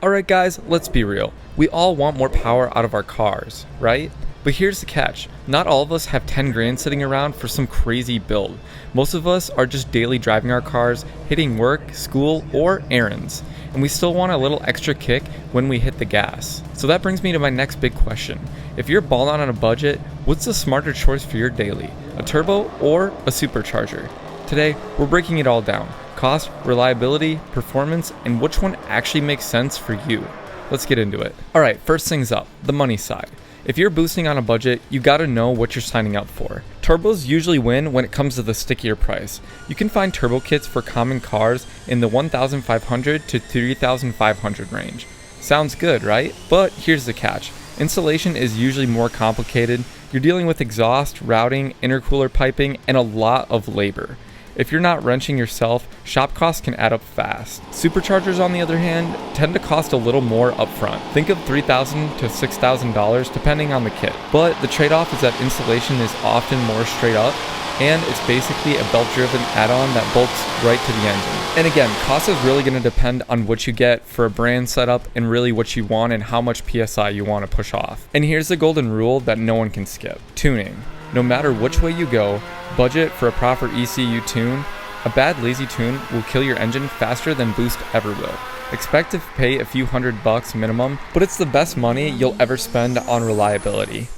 Alright guys, let's be real. We all want more power out of our cars, right? But here's the catch. Not all of us have 10 grand sitting around for some crazy build. Most of us are just daily driving our cars, hitting work, school, or errands. And we still want a little extra kick when we hit the gas. So that brings me to my next big question. If you're balling on a budget, what's the smarter choice for your daily? A turbo or a supercharger? Today, we're breaking it all down. Cost, reliability, performance, and which one actually makes sense for you. Let's get into it. Alright, first things up, the money side. If you're boosting on a budget, you gotta know what you're signing up for. Turbos usually win when it comes to the stickier price. You can find turbo kits for common cars in the $1,500 to $3,500 range. Sounds good, right? But here's the catch. Installation is usually more complicated. You're dealing with exhaust, routing, intercooler piping, and a lot of labor. If you're not wrenching yourself, shop costs can add up fast. Superchargers, on the other hand, tend to cost a little more upfront. Think of $3,000 to $6,000 depending on the kit. But the trade-off is that installation is often more straight up, and it's basically a belt-driven add-on that bolts right to the engine. And again, cost is really going to depend on what you get for a brand setup and really what you want and how much PSI you want to push off. And here's the golden rule that no one can skip. Tuning. No matter which way you go, budget for a proper ECU tune. A bad lazy tune will kill your engine faster than boost ever will. Expect to pay a few $100 minimum, but it's the best money you'll ever spend on reliability.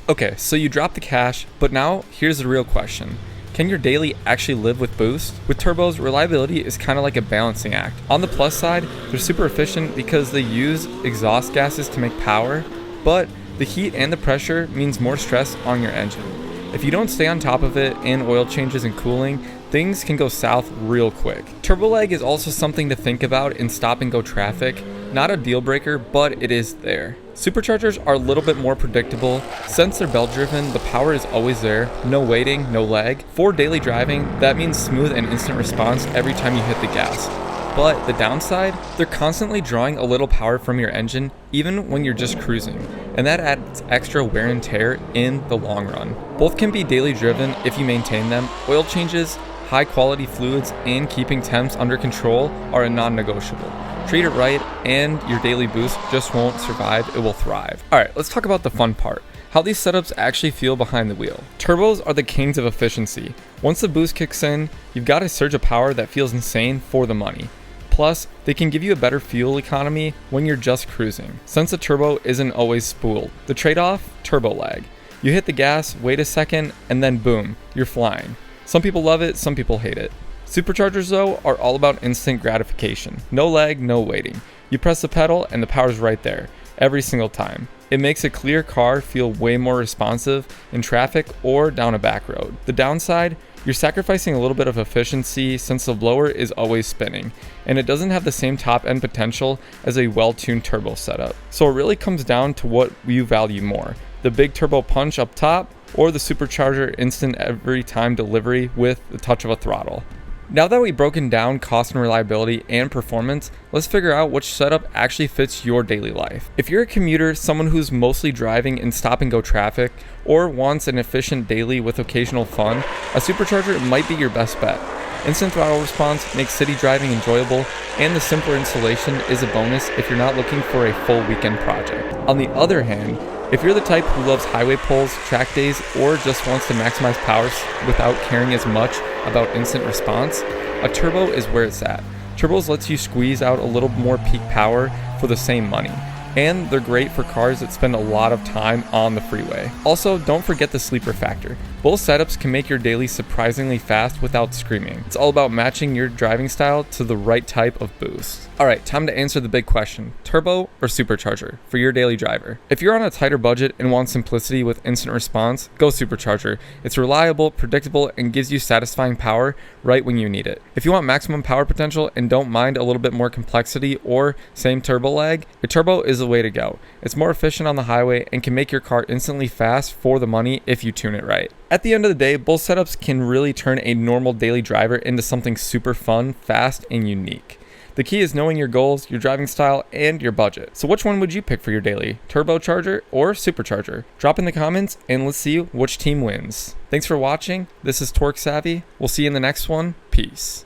Okay, so you drop the cash, but now here's the real question. Can your daily actually live with boost? With turbos, reliability is kind of like a balancing act. On the plus side, they're super efficient because they use exhaust gases to make power, but the heat and the pressure means more stress on your engine. If you don't stay on top of it and oil changes and cooling, things can go south real quick. Turbo lag is also something to think about in stop and go traffic. Not a deal breaker, but it is there. Superchargers are a little bit more predictable. Since they're belt driven, the power is always there. No waiting, no lag. For daily driving, that means smooth and instant response every time you hit the gas. But the downside, they're constantly drawing a little power from your engine even when you're just cruising, and that adds extra wear and tear in the long run. Both can be daily driven if you maintain them. Oil changes, high quality fluids, and keeping temps under control are a non-negotiable. Treat it right and your daily boost just won't survive, it will thrive. Alright, let's talk about the fun part. How these setups actually feel behind the wheel. Turbos are the kings of efficiency. Once the boost kicks in, you've got a surge of power that feels insane for the money. Plus, they can give you a better fuel economy when you're just cruising, since a turbo isn't always spooled. The trade-off? Turbo lag. You hit the gas, wait a second, and then boom, you're flying. Some people love it, some people hate it. Superchargers though are all about instant gratification. No lag, no waiting. You press the pedal and the power's right there, every single time. It makes a clear car feel way more responsive in traffic or down a back road. The downside? You're sacrificing a little bit of efficiency since the blower is always spinning, and it doesn't have the same top end potential as a well-tuned turbo setup. So it really comes down to what you value more, the big turbo punch up top or the supercharger instant every time delivery with the touch of a throttle. Now that we've broken down cost and reliability and performance, let's figure out which setup actually fits your daily life. If you're a commuter, someone who's mostly driving in stop and go traffic, or wants an efficient daily with occasional fun, a supercharger might be your best bet. Instant throttle response makes city driving enjoyable, and the simpler installation is a bonus if you're not looking for a full weekend project. On the other hand, if you're the type who loves highway pulls, track days, or just wants to maximize power without caring as much about instant response, a turbo is where it's at. Turbos lets you squeeze out a little more peak power for the same money. And they're great for cars that spend a lot of time on the freeway. Also, don't forget the sleeper factor. Both setups can make your daily surprisingly fast without screaming. It's all about matching your driving style to the right type of boost. Alright, time to answer the big question. Turbo or supercharger for your daily driver? If you're on a tighter budget and want simplicity with instant response, go supercharger. It's reliable, predictable, and gives you satisfying power right when you need it. If you want maximum power potential and don't mind a little bit more complexity or same turbo lag, a turbo is the way to go. It's more efficient on the highway and can make your car instantly fast for the money if you tune it right. At the end of the day, both setups can really turn a normal daily driver into something super fun, fast, and unique. The key is knowing your goals, your driving style, and your budget. So which one would you pick for your daily? Turbocharger or supercharger? Drop in the comments and let's see which team wins. Thanks for watching. This is Torque Savvy. We'll see you in the next one. Peace.